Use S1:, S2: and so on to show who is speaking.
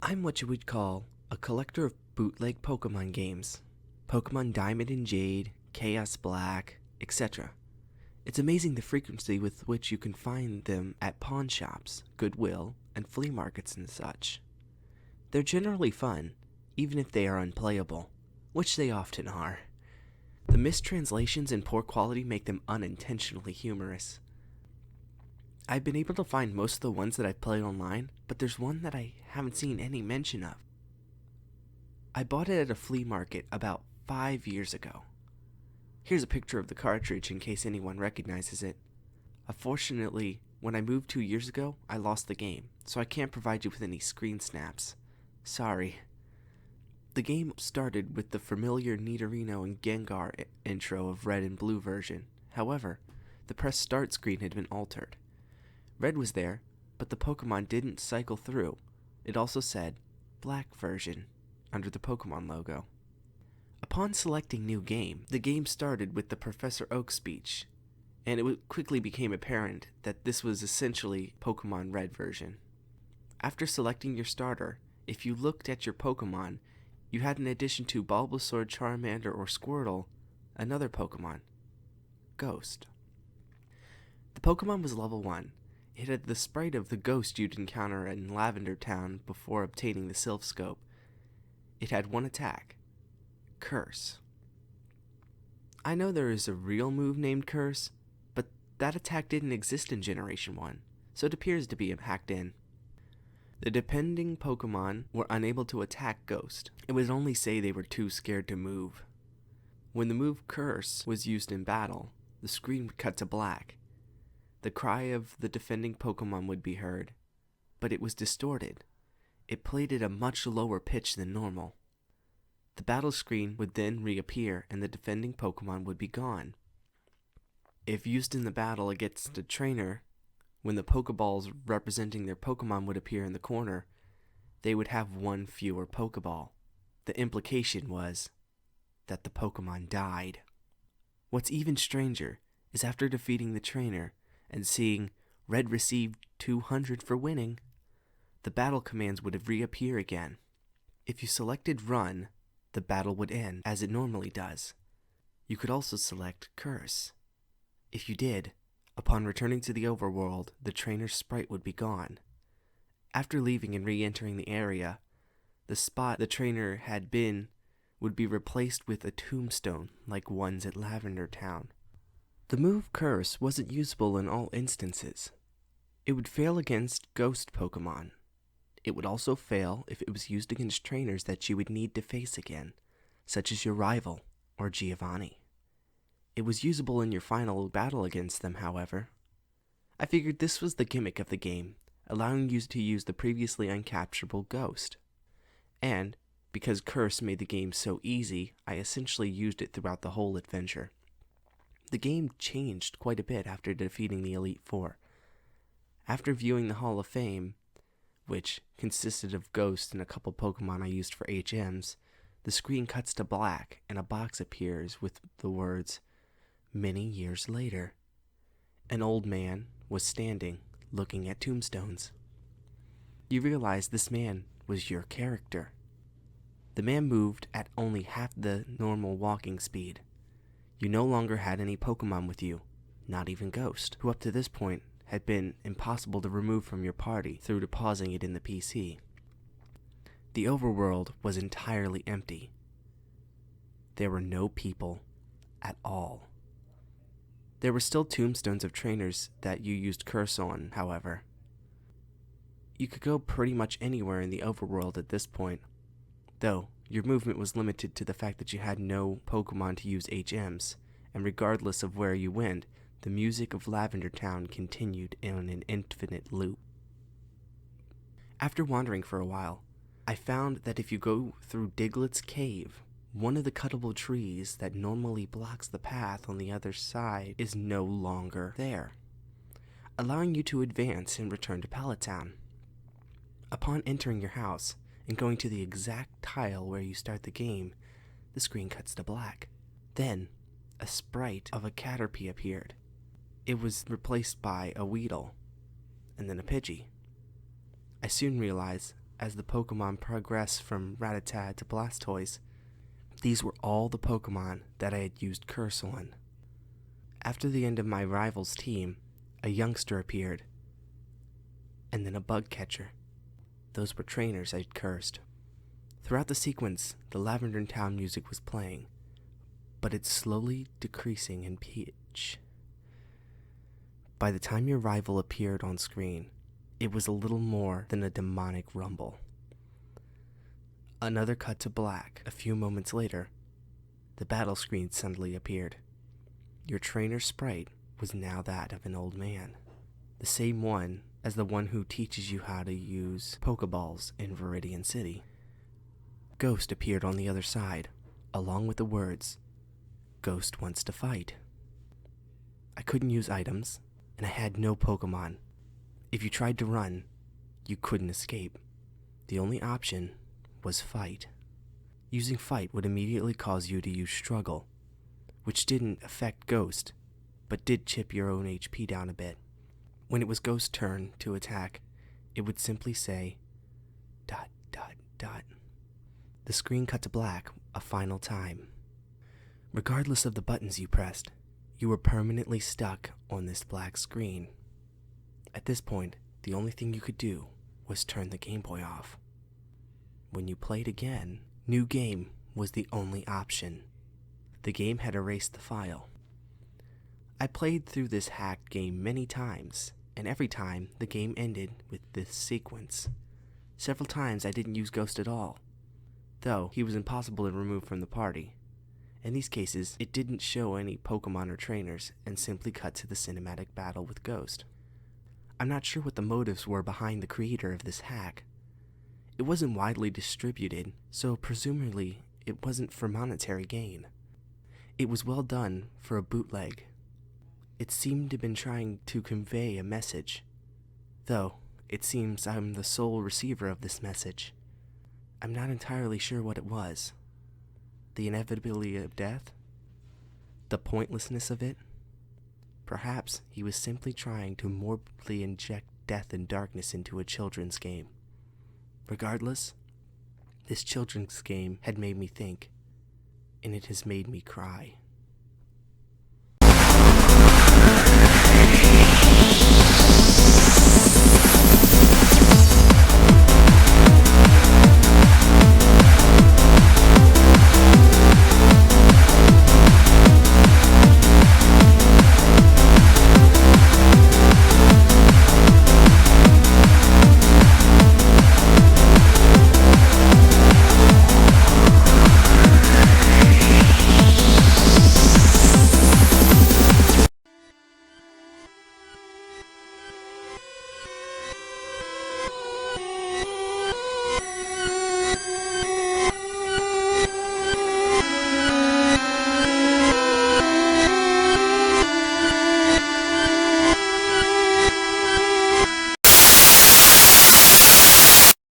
S1: I'm what you would call a collector of bootleg Pokemon games. Pokemon Diamond and Jade, Chaos Black, etc. It's amazing the frequency with which you can find them at pawn shops, Goodwill, and flea markets and such. They're generally fun, even if they are unplayable, which they often are. The mistranslations and poor quality make them unintentionally humorous. I've been able to find most of the ones that I've played online, but there's one that I haven't seen any mention of. I bought it at a flea market about 5 years ago. Here's a picture of the cartridge in case anyone recognizes it. Unfortunately, when I moved 2 years ago, I lost the game, so I can't provide you with any screen snaps. Sorry. The game started with the familiar Nidorino and Gengar intro of Red and Blue version. However, the press start screen had been altered. Red was there, but the Pokemon didn't cycle through. It also said Black version under the Pokemon logo. Upon selecting New Game, the game started with the Professor Oak speech, and it quickly became apparent that this was essentially Pokemon Red version. After selecting your starter, if you looked at your Pokemon, you had in addition to Bulbasaur, Charmander, or Squirtle, another Pokemon, Ghost. The Pokemon was level 1. It had the sprite of the ghost you'd encounter in Lavender Town before obtaining the Sylph Scope. It had one attack, Curse. I know there is a real move named Curse, but that attack didn't exist in Generation 1, so it appears to be hacked in. The depending Pokemon were unable to attack Ghost. It would only say they were too scared to move. When the move Curse was used in battle, the screen would cut to black. The cry of the defending Pokemon would be heard, but it was distorted. It played at a much lower pitch than normal. The battle screen would then reappear and the defending Pokemon would be gone. If used in the battle against a trainer, when the Pokeballs representing their Pokemon would appear in the corner, they would have one fewer Pokeball. The implication was that the Pokemon died. What's even stranger is after defeating the trainer and seeing Red received 200 for winning, the battle commands would reappear again. If you selected Run, the battle would end as it normally does. You could also select Curse. If you did, upon returning to the overworld, the trainer's sprite would be gone. After leaving and re-entering the area, the spot the trainer had been would be replaced with a tombstone like ones at Lavender Town. The move Curse wasn't usable in all instances. It would fail against ghost Pokemon. It would also fail if it was used against trainers that you would need to face again, such as your rival or Giovanni. It was usable in your final battle against them, however. I figured this was the gimmick of the game, allowing you to use the previously uncapturable Ghost. And, because Curse made the game so easy, I essentially used it throughout the whole adventure. The game changed quite a bit after defeating the Elite Four. After viewing the Hall of Fame, which consisted of Ghost and a couple Pokemon I used for HMs, the screen cuts to black and a box appears with the words, "Many years later." An old man was standing, looking at tombstones. You realize this man was your character. The man moved at only half the normal walking speed. You no longer had any Pokemon with you, not even Ghost, who up to this point had been impossible to remove from your party through depositing it in the PC. The overworld was entirely empty. There were no people at all. There were still tombstones of trainers that you used Curse on, however. You could go pretty much anywhere in the overworld at this point, though your movement was limited to the fact that you had no Pokemon to use HMs, and regardless of where you went, the music of Lavender Town continued in an infinite loop. After wandering for a while, I found that if you go through Diglett's cave, one of the cuttable trees that normally blocks the path on the other side is no longer there, allowing you to advance and return to Pallet Town. Upon entering your house and going to the exact tile where you start the game, the screen cuts to black. Then, a sprite of a Caterpie appeared. It was replaced by a Weedle, and then a Pidgey. I soon realized as the Pokemon progress from Rattata to Blastoise. These were all the Pokemon that I had used Curse on. After the end of my rival's team, a youngster appeared, and then a bug catcher. Those were trainers I'd cursed. Throughout the sequence, the Lavender Town music was playing, but it's slowly decreasing in pitch. By the time your rival appeared on screen, it was a little more than a demonic rumble. Another cut to black. A few moments later, the battle screen suddenly appeared. Your trainer sprite was now that of an old man, the same one as the one who teaches you how to use Pokeballs in Viridian City. Ghost appeared on the other side, along with the words, "Ghost wants to fight." I couldn't use items, and I had no Pokemon. If you tried to run, you couldn't escape. The only option was fight. Using fight would immediately cause you to use struggle, which didn't affect Ghost, but did chip your own HP down a bit. When it was Ghost's turn to attack, it would simply say, ... The screen cut to black a final time. Regardless of the buttons you pressed, you were permanently stuck on this black screen. At this point, the only thing you could do was turn the Game Boy off. When you played again, New Game was the only option. The game had erased the file. I played through this hacked game many times, and every time the game ended with this sequence. Several times I didn't use Ghost at all, though he was impossible to remove from the party. In these cases, it didn't show any Pokemon or trainers and simply cut to the cinematic battle with Ghost. I'm not sure what the motives were behind the creator of this hack. It wasn't widely distributed, so presumably it wasn't for monetary gain. It was well done for a bootleg. It seemed to have been trying to convey a message, though it seems I'm the sole receiver of this message. I'm not entirely sure what it was. The inevitability of death? The pointlessness of it? Perhaps he was simply trying to morbidly inject death and darkness into a children's game. Regardless, this children's game had made me think, and it has made me cry.